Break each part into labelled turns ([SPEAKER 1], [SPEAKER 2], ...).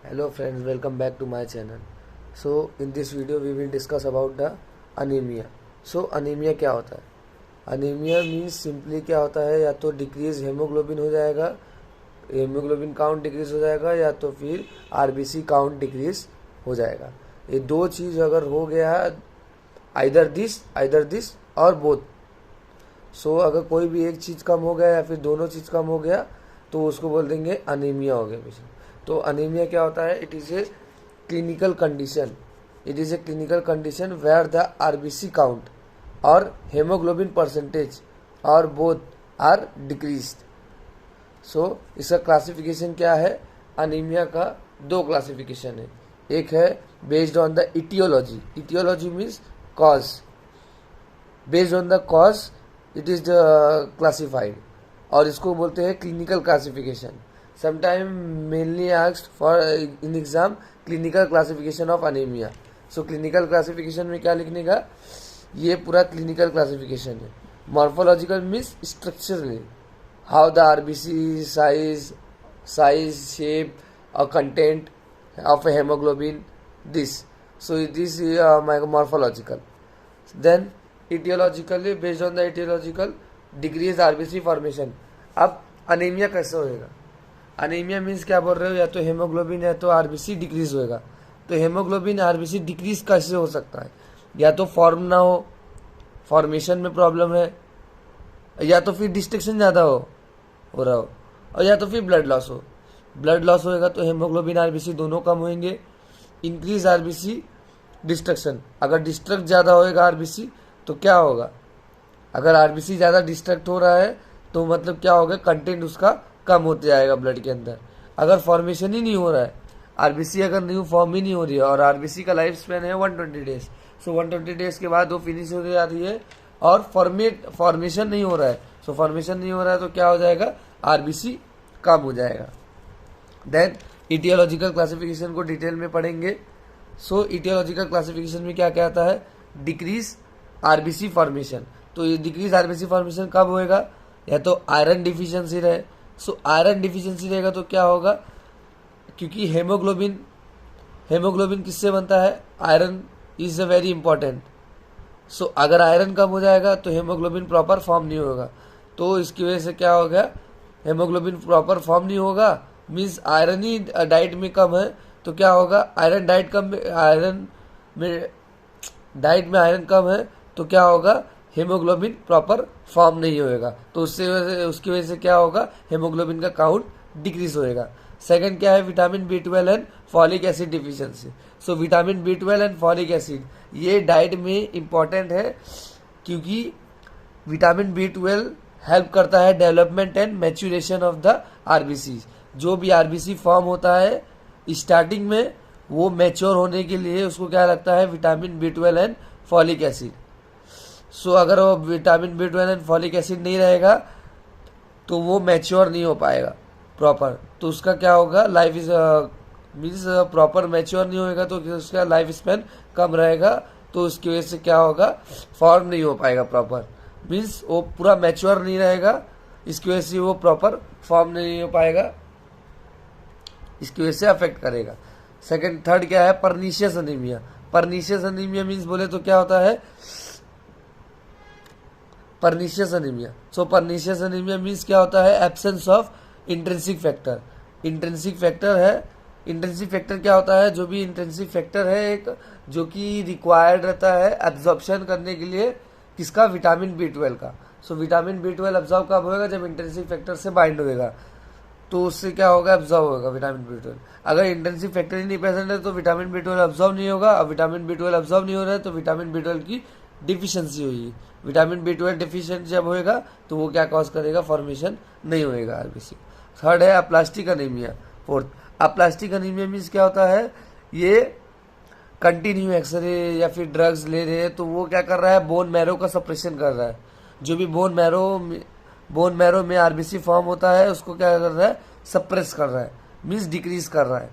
[SPEAKER 1] Hello friends, welcome back to my channel. So in this video we will discuss about the anemia. So anemia क्या होता है? Anaemia means simply क्या होता है, या तो डिक्रीज हेमोग्लोबिन हो जाएगा, हेमोग्लोबिन काउंट डिक्रीज हो जाएगा, या तो फिर आरबीसी काउंट डिक्रीज हो जाएगा। ये दो चीज़ अगर हो गया है, आइदर दिस और बोथ। सो अगर कोई भी एक चीज़ कम हो गया या फिर दोनों चीज़ कम हो गया तो उसको बोल देंगे अनीमिया हो गया पेशेंट। तो अनीमिया क्या होता है? It is a clinical condition where the RBC count और हेमोग्लोबिन परसेंटेज और बोथ आर डिक्रीज्ड। सो इसका क्लासिफिकेशन क्या है? अनीमिया का दो क्लासिफिकेशन है। एक है based on the aetiology means cause. Based on the cause it is classified, और इसको बोलते हैं clinical classification. Sometime mainly asked for in exam clinical classification of anaemia. So clinical classification में क्या लिखने का? ये पूरा क्लिनिकल क्लासिफिकेशन है। Morphological means structurally, how the RBC size shape और content of a hemoglobin, this. So this is morphological. Then etiologically, based on the etiological, decrease RBC formation. अब anaemia कैसे होएगा? अनीमिया मीन्स क्या बोल रहे हो? या तो हेमोग्लोबिन है तो आरबीसी डिक्रीज होएगा। तो हेमोग्लोबिन आरबीसी डिक्रीज कैसे हो सकता है? या तो फॉर्म ना फॉर्मेशन में प्रॉब्लम है, या तो फिर डिस्ट्रक्शन ज़्यादा हो रहा हो, और या तो फिर ब्लड लॉस होएगा तो हेमोग्लोबिन आरबीसी दोनों कम होंगे। इंक्रीज आरबीसी डिस्ट्रक्शन, अगर डिस्ट्रक्ट ज़्यादा होएगा आरबीसी तो क्या होगा? अगर आरबीसी ज़्यादा डिस्ट्रक्ट हो रहा है तो मतलब क्या होगा? कंटेंट उसका कम होते जाएगा ब्लड के अंदर। अगर फॉर्मेशन ही नहीं हो रहा है, आरबीसी अगर न्यू फॉर्म ही नहीं हो रही है, और आरबीसी का लाइफ स्पैन है 120 डेज। सो 120 डेज के बाद वो फिनिश हो जा रही है और फॉर्मेशन नहीं हो रहा है। सो फॉर्मेशन नहीं हो रहा है तो क्या हो जाएगा? आरबीसी कम हो जाएगा। देन इटियोलॉजिकल क्लासिफिकेशन को डिटेल में पढ़ेंगे। सो इटियोलॉजिकल क्लासिफिकेशन में क्या कहता है? Decrease RBC formation. तो ये डिक्रीज आरबीसी फॉर्मेशन कब होएगा? या तो आयरन डिफिशियंसी रहे। सो आयरन डिफिशियंसी रहेगा तो क्या होगा? क्योंकि हेमोग्लोबिन किससे बनता है? Iron is a very important. So अगर आयरन कम हो जाएगा तो हेमोग्लोबिन प्रॉपर फॉर्म नहीं होगा। तो इसकी वजह से क्या होगा? हेमोग्लोबिन प्रॉपर फॉर्म नहीं होगा, मीन्स आयरन ही डाइट में कम है तो क्या होगा? डाइट में आयरन कम है तो क्या होगा? हेमोग्लोबिन प्रॉपर फॉर्म नहीं होएगा। तो उसकी वजह से क्या होगा? हेमोग्लोबिन का काउंट डिक्रीज होएगा। सेकंड क्या है? Vitamin B12 and folic acid deficiency. So vitamin B12 and folic acid ये डाइट में इंपॉर्टेंट है, क्योंकि विटामिन B12 हेल्प करता है development and maturation of the RBC. जो भी आरबीसी फॉर्म होता है स्टार्टिंग में, वो मैच्योर होने के लिए उसको क्या लगता है? Vitamin B12 and folic acid. So अगर वो vitamin B12 and folic acid नहीं रहेगा तो वो मैच्योर नहीं हो पाएगा प्रॉपर। तो उसका क्या होगा? Life is means proper mature नहीं होएगा तो उसका लाइफ स्पैन कम रहेगा। तो उसकी वजह से क्या होगा? फॉर्म नहीं हो पाएगा प्रॉपर, मीन्स वो पूरा मैच्योर नहीं रहेगा। इसकी वजह से वो प्रॉपर फॉर्म नहीं हो पाएगा, इसकी वजह से अफेक्ट करेगा। थर्ड क्या है? परनीशियस अनीमिया मीन्स बोले तो क्या होता है? Pernicious anaemia. So pernicious anaemia means क्या होता है? Absence of intrinsic factor. Intrinsic factor क्या होता है? जो भी इंट्रिंसिक फैक्टर है एक, जो कि रिक्वायर्ड रहता है एब्जॉर्प्शन करने के लिए किसका? विटामिन B12 का। सो विटामिन B12 एब्जॉर्ब कब होएगा? जब इंट्रिंसिक फैक्टर से बाइंड होएगा तो उससे क्या होगा? एब्जॉर्ब होगा विटामिन B12। अगर इंट्रिंसिक फैक्टर ही नहीं प्रेजेंट है तो विटामिन B12 एब्जॉर्ब नहीं होगा। अब विटामिन B12 एब्जॉर्ब नहीं हो रहा है तो विटामिन B12 की डिफिशियंसी होगी। विटामिन B12 डिफिशियंट जब होएगा तो वो क्या कॉज करेगा? फॉर्मेशन नहीं होएगा आरबीसी। थर्ड है aplastic anaemia. Fourth, aplastic anaemia means क्या होता है? ये कंटिन्यू एक्सरे या फिर ड्रग्स ले रहे हैं तो वो क्या कर रहा है? बोन मैरो का सप्रेशन कर रहा है। जो भी बोन मैरो में आरबीसी फॉर्म होता है उसको क्या कर रहा है? सप्रेस कर रहा है, मीन्स डिक्रीज कर रहा है।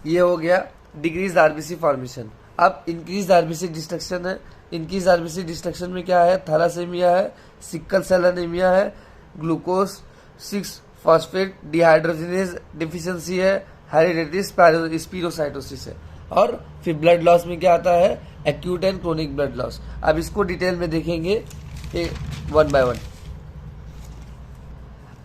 [SPEAKER 1] ये हो गया डिक्रीज आरबीसी फॉर्मेशन। अब इंक्रीज आरबीसी डिस्ट्रक्शन है। इंक्रीज आरबीसी डिस्ट्रक्शन में क्या है? थैलासेमिया है, सिक्कल सेल एनीमिया है, ग्लूकोज 6 फॉस्फेट डिहाइड्रोजनेज डिफिशियंसी है, हेरिडिटरी स्पीरोसाइटोसिस है। और फिर ब्लड लॉस में क्या आता है, acute and chronic blood loss. अब इसको डिटेल में देखेंगे one by one.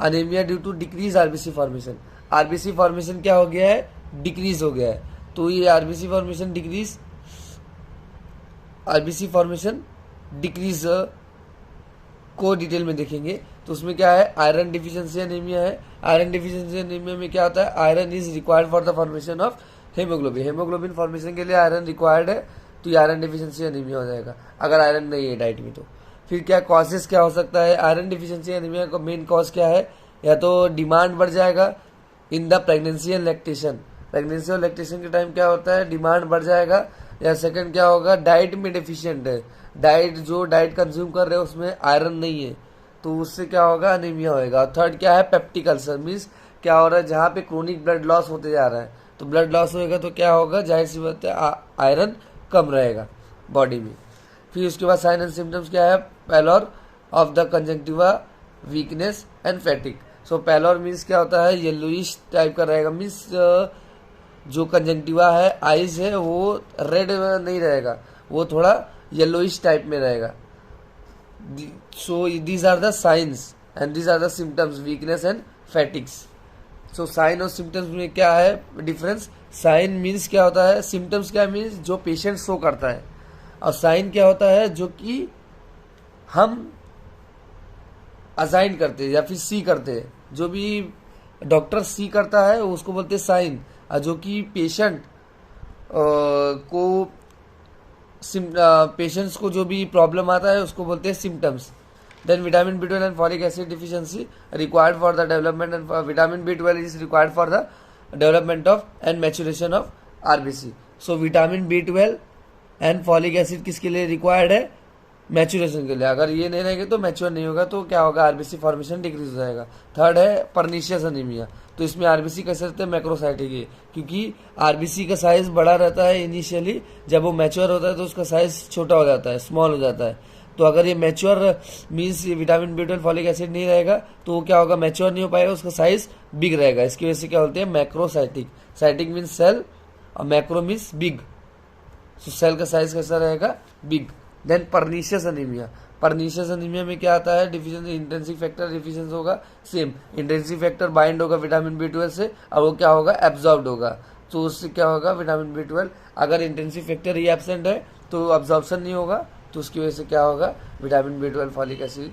[SPEAKER 1] Anaemia due to decrease RBC formation. RBC formation क्या हो गया है, डिक्रीज हो गया है। तो ये आरबीसी फॉर्मेशन डिक्रीज को डिटेल में देखेंगे। तो उसमें क्या है, आयरन डिफिशिएंसी एनीमिया है। आयरन डिफिशिएंसी एनीमिया में क्या होता है, iron is required for the formation of haemoglobin. Haemoglobin formation के लिए आयरन रिक्वायर्ड है, तो ये आयरन डिफिशिएंसी एनीमिया हो जाएगा अगर आयरन नहीं है डाइट में। तो फिर क्या कॉजेस क्या हो सकता है, आयरन डिफिशिएंसी एनीमिया का मेन कॉज क्या है, या तो डिमांड बढ़ जाएगा in the pregnancy and lactation. Pregnancy और लैक्टेशन के टाइम क्या होता है, डिमांड बढ़ जाएगा। या सेकंड क्या होगा, डाइट में डेफिशिएंट है, डाइट कंज्यूम कर रहे हो उसमें आयरन नहीं है, तो उससे क्या होगा, अनीमिया होएगा। थर्ड क्या है, पेप्टिक अल्सर, मीन्स क्या हो रहा है, जहाँ पे क्रोनिक ब्लड लॉस होते जा रहा है, तो ब्लड लॉस होएगा तो क्या होगा, जाहिर सी बात है आयरन कम रहेगा बॉडी में। फिर उसके बाद साइन एंड सिम्टम्स क्या है, pallor of the conjunctiva, weakness and fatigue. So pallor means क्या होता है, येलोइश टाइप का रहेगा, मीन्स जो कंजंक्टिवा है, आइज है, वो रेड नहीं रहेगा, वो थोड़ा येलोइश टाइप में रहेगा। So these are the signs and these are the symptoms, weakness and fatigues. So sign और सिम्टम्स में क्या है डिफरेंस, साइन मीन्स क्या होता है, सिम्टम्स क्या मीन्स जो पेशेंट शो करता है, और साइन क्या होता है जो कि हम असाइन करते हैं या फिर सी करते हैं। जो भी डॉक्टर सी करता है उसको बोलते हैं साइन, और जो कि पेशेंट्स को जो भी प्रॉब्लम आता है उसको बोलते हैं symptoms. Then vitamin B12 and folic acid deficiency required for the development, and vitamin B12 is required for the development of and maturation of RBC. So vitamin B12 and folic acid किसके लिए required है, maturation के लिए। अगर ये नहीं रहेंगे तो मैच्योर नहीं होगा, तो क्या होगा, आरबीसी फॉर्मेशन डिक्रीज हो जाएगा। थर्ड है परनीशियस अनीमिया, तो इसमें आरबीसी कैसे रहते हैं, मैक्रोसाइटिक है, क्योंकि आरबीसी का साइज बड़ा रहता है इनिशियली, जब वो मैच्योर होता है तो उसका साइज छोटा हो जाता है, स्मॉल हो जाता है। तो अगर ये mature means vitamin B12 folic acid नहीं रहेगा तो वो क्या होगा, मैच्योर नहीं हो पाएगा, उसका साइज बिग रहेगा। इसकी वजह से क्या बोलते हैं, मैक्रोसाइटिक। साइटिक मीन्स सेल और मैक्रो मीन्स बिग, तो सेल का साइज कैसा रहेगा, big. Then pernicious anaemia, pernicious anaemia में क्या आता है, डिफिशिएंसी इंटेंसिव फैक्टर डिफिशिएंसी होगा, सेम इंटेंसिव फैक्टर बाइंड होगा विटामिन B12 से, और वो क्या होगा, एब्जॉर्ब्ड होगा। तो उससे क्या होगा, विटामिन B12 अगर इंटेंसिव फैक्टर ही एब्सेंट है तो अब्जॉर्प्शन नहीं होगा, तो उसकी वजह से क्या होगा, vitamin B12 folic acid,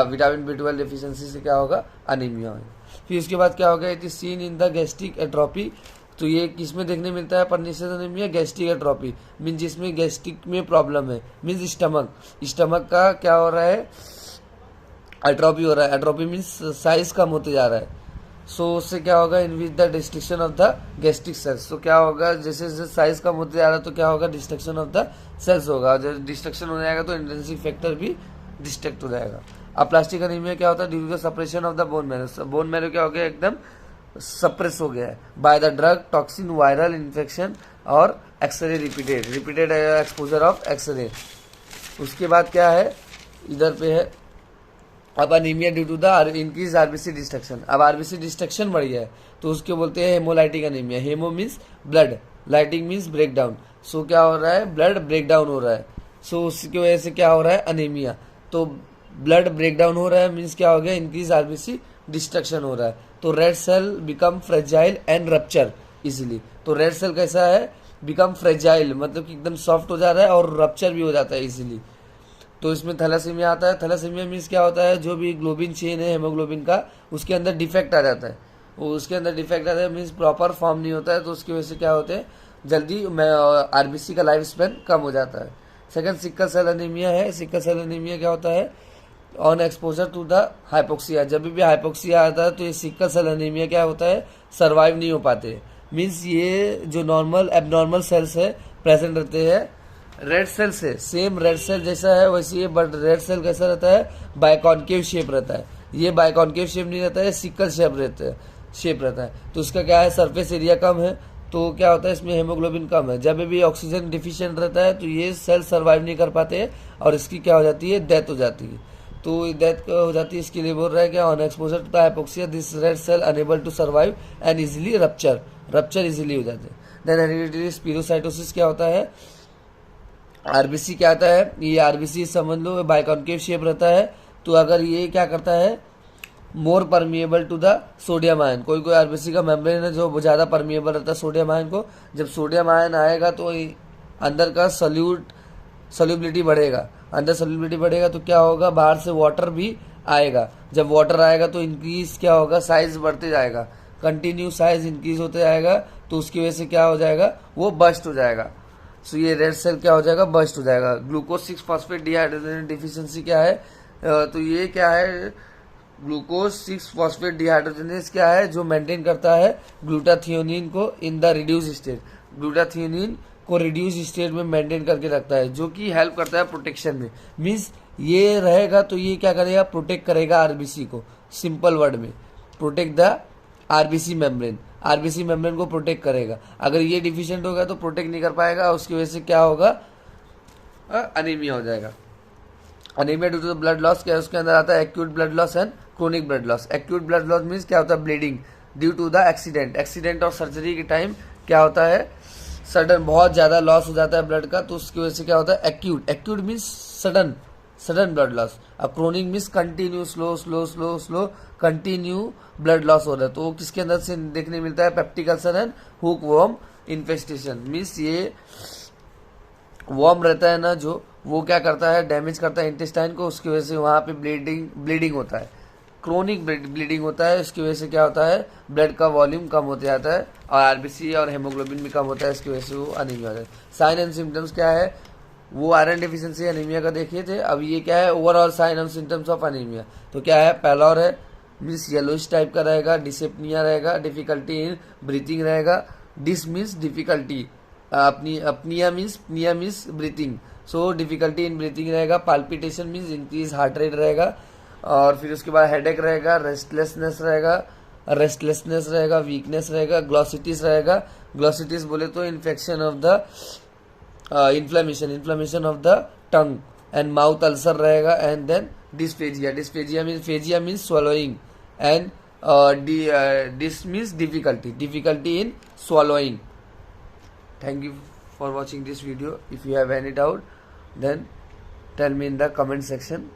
[SPEAKER 1] vitamin B12 deficiency से क्या होगा, अनीमिया होगा। फिर उसके बाद क्या होगा, it is seen in the gastric atrophy. तो ये किसमें देखने मिलता है, pernicious anaemia, gastric atrophy, mean जिसमें गैस्ट्रिक में प्रॉब्लम है, मीन्स स्टमक का क्या हो रहा है, एट्रोपी हो रहा है। एट्रोपी मीन्स साइज कम होते जा रहा है। सो उससे क्या होगा, in which the destruction of the gastric cells. तो क्या होगा, जैसे जैसे साइज कम होते जा रहा है तो क्या होगा, डिस्ट्रक्शन ऑफ द सेल्स होगा, जब डिस्ट्रक्शन हो जाएगा तो इंटेंसिव फैक्टर भी डिस्ट्रक्ट हो जाएगा। अब प्लास्टिक अनीमिया क्या होता है, due to the suppression of the bone marrow. Bone marrow क्या हो गया, एकदम सप्रेस हो गया है by the drug, toxin, viral infection और x-ray repeated exposure of x-ray. उसके बाद क्या है, इधर पे है अब anaemia due to the increase RBC destruction. अब आरबीसी डिस्ट्रक्शन बढ़ गया है तो उसके बोलते हैं haemolytic anaemia. Haemo means blood, lytic means break down. So क्या हो रहा है, ब्लड ब्रेक डाउन हो रहा है, सो उसकी वजह से क्या हो रहा है, अनीमिया। तो ब्लड ब्रेक डाउन हो रहा है मीन्स क्या हो गया, इंक्रीज आरबीसी डिस्ट्रक्शन हो रहा है। तो red cell become fragile and rupture easily. तो रेड सेल कैसा है, बिकम फ्रेजाइल, मतलब कि एकदम सॉफ्ट हो जा रहा है और रप्चर भी हो जाता है इजीली। तो इसमें थैलासीमिया आता है। थैलासीमिया मीन्स क्या होता है, जो भी ग्लोबिन चेन है हेमोग्लोबिन का, उसके अंदर डिफेक्ट आ जाता है। वो उसके अंदर डिफेक्ट आता है मीन्स प्रॉपर फॉर्म नहीं होता है, तो उसकी वजह से क्या होते हैं, जल्दी आरबीसी का लाइफ स्पेन कम हो जाता है। सेकंड सिकल सेल अनीमिया है। सिकल सेल अनीमिया क्या होता है, on exposure to the hypoxia. जब भी हाइपोक्सिया आता है तो ये सिकल सेल अनीमिया क्या होता है, सर्वाइव नहीं हो पाते। मीन्स ये जो नॉर्मल एबनॉर्मल सेल्स है प्रेजेंट रहते हैं रेड सेल से, सेम रेड सेल जैसा है वैसे, बट रेड सेल कैसा रहता है, बाइकॉन्केव शेप रहता है। ये बाइकॉन्केव शेप नहीं रहता है, सिकल शेप रहता है। तो उसका क्या है, सरफेस एरिया कम है, तो क्या होता है, इसमें हेमोग्लोबिन कम है। जब भी ऑक्सीजन डिफिशिएंट रहता है तो ये सेल सर्वाइव नहीं कर पाते हैं और इसकी क्या हो जाती है, डेथ हो जाती है। तो डेथ हो जाती है। इसके लिए बोल रहा है क्या, on exposure to the hypoxia this red cell unable to survive and easily rupture easily हो जाते हैं। देन हेरिडिटरी स्पीरोसाइटोसिस क्या होता है, आरबीसी क्या आता है, ये आरबीसी समझ लो बाइकॉन्केव शेप रहता है। तो अगर ये क्या करता है, more permeable to the sodium ion, कोई कोई आरबीसी का मेम्ब्रेन है जो ज़्यादा परमिएबल रहता है सोडियम आयन को। जब सोडियम आयन आएगा तो अंदर का सोल्यूबिलिटी बढ़ेगा, अंदर सोल्यूबिलिटी बढ़ेगा तो क्या होगा, बाहर से वाटर भी आएगा। जब वाटर आएगा तो इंक्रीज क्या होगा, साइज बढ़ते जाएगा, कंटिन्यू साइज इंक्रीज होते जाएगा। तो उसकी वजह से क्या हो जाएगा, वो बस्ट हो जाएगा। सो ये रेड सेल क्या हो जाएगा, बस्ट हो जाएगा। ग्लूकोज 6 फॉस्फेट डिहाइड्रोजनेज डिफिशियंसी क्या है, तो ये क्या है, ग्लूकोज 6 फॉस्फेट डिहाइड्रोजनेज क्या है, जो मेंटेन करता है ग्लूटाथियोनिन को इन द रिड्यूस स्टेट, ग्लूटाथियोनिन को रिड्यूस स्टेट में मेंटेन करके रखता है, जो कि हेल्प करता है प्रोटेक्शन में। मीन्स ये रहेगा तो ये क्या करेगा, प्रोटेक्ट करेगा आरबीसी को। सिंपल वर्ड में, protect the RBC membrane, RBC membrane को प्रोटेक्ट करेगा। अगर ये डिफिशिएंट होगा तो प्रोटेक्ट नहीं कर पाएगा, उसकी वजह से क्या होगा, अनीमिया हो जाएगा। Anaemia due to the blood loss क्या है, उसके अंदर आता है acute blood loss and chronic blood loss. Acute blood loss means क्या होता है, bleeding due to the accident और सर्जरी के टाइम क्या होता है, सडन बहुत ज्यादा लॉस हो जाता है ब्लड का, तो उसकी वजह से क्या होता है acute means sudden blood loss. अब chronic means continue slow continue blood loss हो रहा है। तो वो किसके अंदर से देखने मिलता है, peptic ulcer and hook worm infestation. Means ये वर्म रहता है ना जो, वो क्या करता है, डैमेज करता है इंटेस्टाइन को, उसकी वजह से वहां पे ब्लीडिंग होता है, क्रोनिक ब्लीडिंग होता है। इसकी वजह से क्या होता है, ब्लड का वॉल्यूम कम होते जाता है और आरबीसी और हेमोग्लोबिन भी कम होता है, इसकी वजह से वो अनीमिया होता है। साइन एंड सिम्टम्स क्या है, वो आयरन डिफिशिएंसी अनीमिया का देखे थे, अब ये क्या है, overall sign and symptoms of anaemia. तो क्या है, पैलोर है मीन्स येलोइश टाइप का रहेगा, डिसेप्निया रहेगा, डिफिकल्टी इन ब्रीथिंग रहेगा, dys means difficulty, apnoea means breathing, so difficulty in breathing रहेगा, palpitation means increase heart rate रहेगा, और फिर उसके बाद हेडेक रहेगा, रेस्टलेसनेस रहेगा, वीकनेस रहेगा, ग्लॉसिटिस रहेगा। ग्लॉसिटिस बोले तो infection of the inflammation of the tongue and mouth ulcer रहेगा। And then dysphagia means swallowing and dys means difficulty in swallowing. Thank you for watching this video. If you have any doubt, then tell me in the comment section.